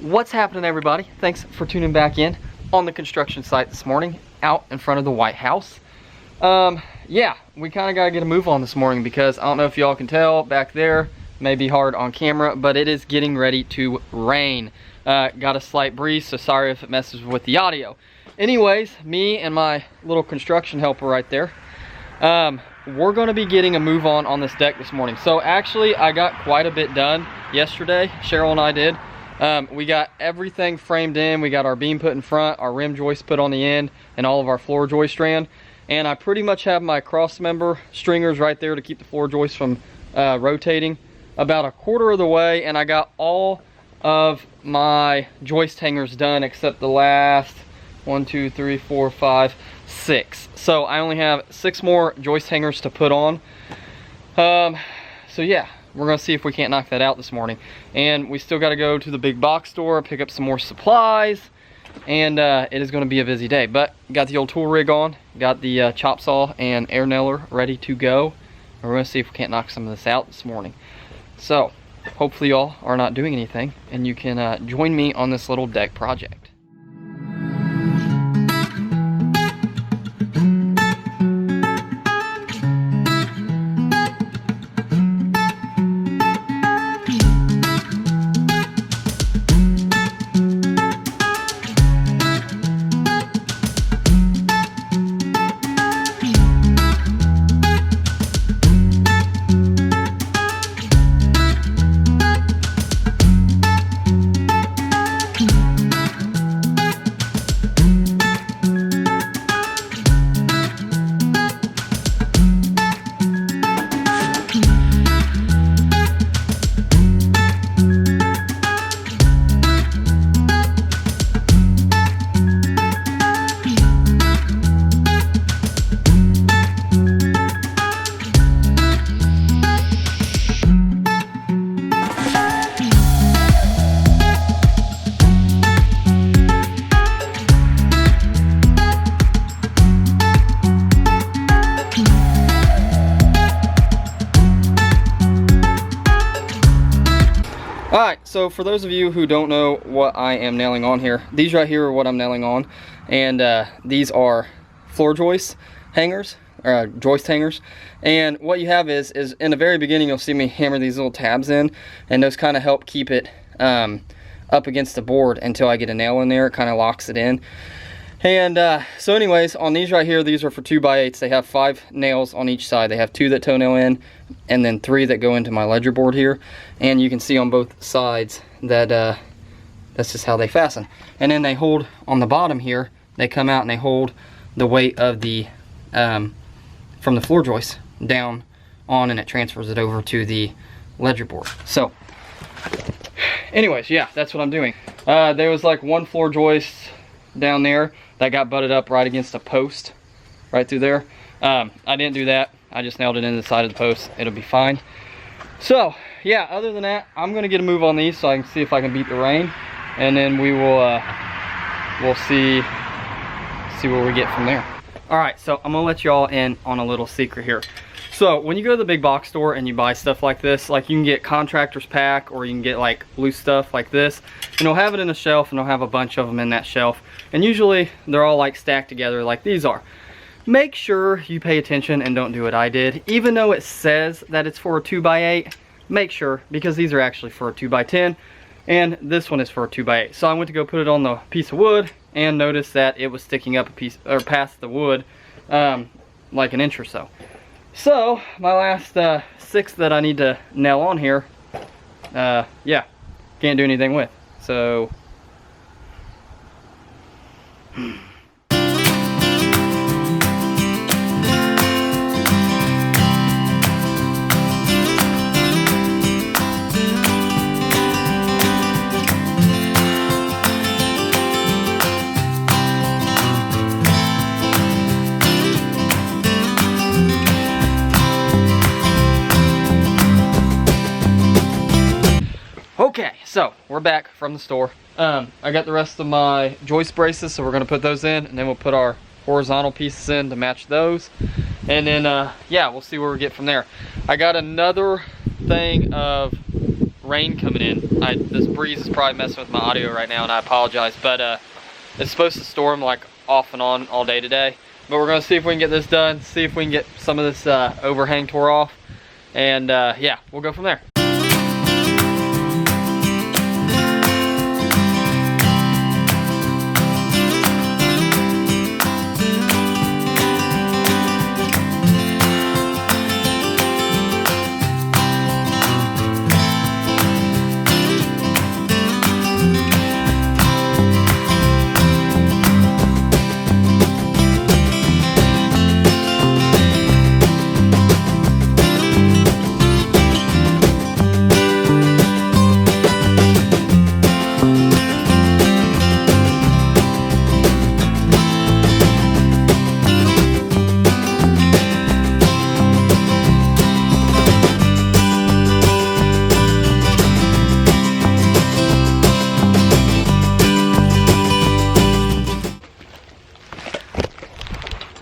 What's happening, everybody? Thanks for tuning back in on the construction site this morning out in front of the White House. Yeah, we kind of got to get a move on this morning because I don't know if y'all can tell back there, may be hard on camera, but it is getting ready to rain. Got a slight breeze, so sorry if it messes with the audio. Anyways, me and my little construction helper right there, we're going to be getting a move on this deck this morning. So actually, I got quite a bit done yesterday. Cheryl and I did. We got everything framed in. We got our beam put in front, our rim joist put on the end, and all of our floor joist strand. And I pretty much have my cross member stringers right there to keep the floor joist from rotating about a quarter of the way, and I got all of my joist hangers done except the last 1, 2, 3, 4, 5, 6. So I only have 6 more joist hangers to put on. So yeah, we're gonna see if we can't knock that out this morning. And we still gotta go to the big box store, pick up some more supplies, and it is gonna be a busy day. But got the old tool rig on, got the chop saw and air nailer ready to go. And we're gonna see if we can't knock some of this out this morning. So hopefully y'all are not doing anything and you can join me on this little deck project. Alright, so for those of you who don't know what I am nailing on here, these right here are what I'm nailing on, and these are floor joist hangers, or joist hangers. And what you have is in the very beginning you'll see me hammer these little tabs in, and those kind of help keep it up against the board until I get a nail in there. It kind of locks it in. And so anyways, on these right here, these are for 2x8s. They have 5 nails on each side. They have 2 that toenail in, and then 3 that go into my ledger board here. And you can see on both sides that that's just how they fasten. And then they hold on the bottom here. They come out and they hold the weight of the from the floor joist down on, and it transfers it over to the ledger board. So anyways, yeah, that's what I'm doing. There was like one floor joist down there that got butted up right against a post right through there. I didn't do that. I just nailed it into the side of the post. It'll be fine. So yeah, other than that, I'm gonna get a move on these so I can see if I can beat the rain, and then we will we'll see where we get from there. All right, so I'm gonna let y'all in on a little secret here. So when you go to the big box store and you buy stuff like this, like you can get contractor's pack, or you can get like loose stuff like this, and they'll have it in a shelf, and they'll have a bunch of them in that shelf. And usually they're all like stacked together like these are. Make sure you pay attention and don't do what I did. Even though it says that it's for a 2x8, make sure, because these are actually for a 2x10, and this one is for a 2x8. So I went to go put it on the piece of wood and noticed that it was sticking up a piece, or past the wood, like an inch or so. So my last 6 that I need to nail on here, yeah, can't do anything with. So okay, so we're back from the store. I got the rest of my joist braces, so we're gonna put those in, and then we'll put our horizontal pieces in to match those. And then, yeah, we'll see where we get from there. I got another thing of rain coming in. This breeze is probably messing with my audio right now, and I apologize, but it's supposed to storm like off and on all day today. But we're gonna see if we can get this done, see if we can get some of this overhang tore off, and yeah, we'll go from there.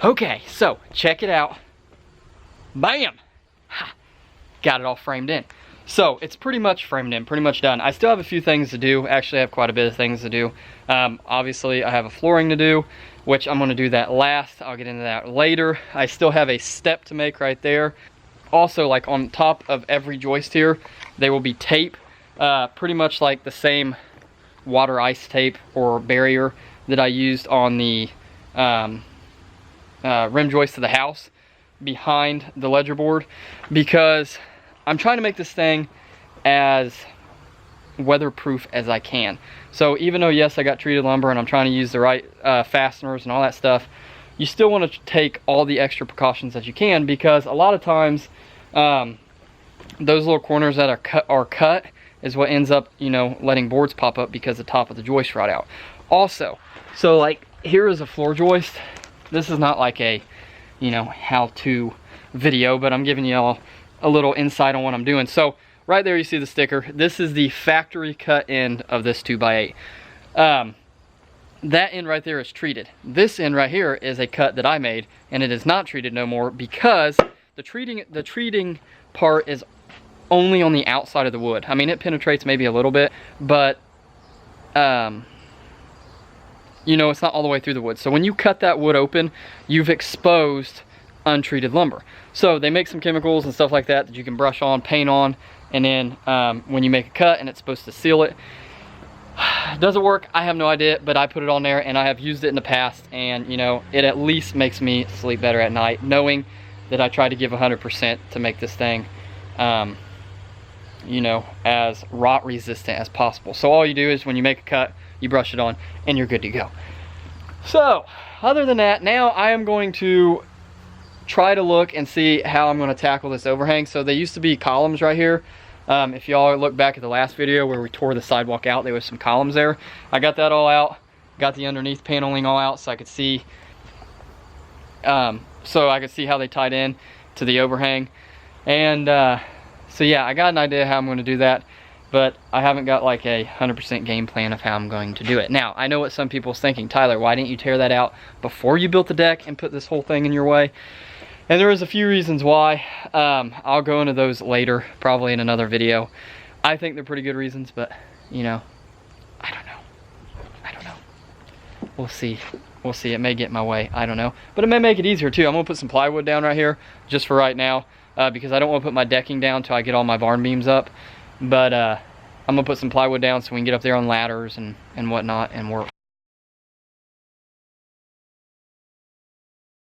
Okay, so check it out. Bam! Ha. Got it all framed in. So it's pretty much framed in, pretty much done. I still have a few things to do. Actually, I have quite a bit of things to do. Obviously, I have a flooring to do, which I'm gonna do that last. I'll get into that later. I still have a step to make right there. Also, like on top of every joist here, there will be tape, pretty much like the same water ice tape or barrier that I used on the rim joist of the house behind the ledger board, because I'm trying to make this thing as weatherproof as I can. So even though, yes, I got treated lumber and I'm trying to use the right fasteners and all that stuff, you still want to take all the extra precautions that you can, because a lot of times those little corners that are cut is what ends up, you know, letting boards pop up because the top of the joist rot out. Also, so like here is a floor joist. This is not like a, you know, how-to video, but I'm giving you all a little insight on what I'm doing. So right there you see the sticker. This is the factory cut end of this 2x8. That end right there is treated. This end right here is a cut that I made, and it is not treated no more because the treating part is only on the outside of the wood. I mean, it penetrates maybe a little bit, but you know, it's not all the way through the wood. So when you cut that wood open, you've exposed untreated lumber. So they make some chemicals and stuff like that that you can brush on, paint on, and then when you make a cut and it's supposed to seal it, does it work? I have no idea, but I put it on there and I have used it in the past, and you know, it at least makes me sleep better at night, knowing that I try to give 100% to make this thing you know, as rot resistant as possible. So all you do is when you make a cut, you brush it on and you're good to go. So other than that, now I am going to try to look and see how I'm going to tackle this overhang. So they used to be columns right here. If y'all look back at the last video where we tore the sidewalk out, there was some columns there. I got that all out, got the underneath paneling all out so I could see how they tied in to the overhang. And so yeah, I got an idea how I'm going to do that, but I haven't got like a 100% game plan of how I'm going to do it. Now, I know what some people's thinking. Tyler, why didn't you tear that out before you built the deck and put this whole thing in your way? And there is a few reasons why. I'll go into those later, probably in another video. I think they're pretty good reasons, but you know, I don't know. We'll see. We'll see. It may get in my way. I don't know. But it may make it easier too. I'm going to put some plywood down right here just for right now, because I don't want to put my decking down until I get all my barn beams up. But I'm going to put some plywood down so we can get up there on ladders and whatnot and work.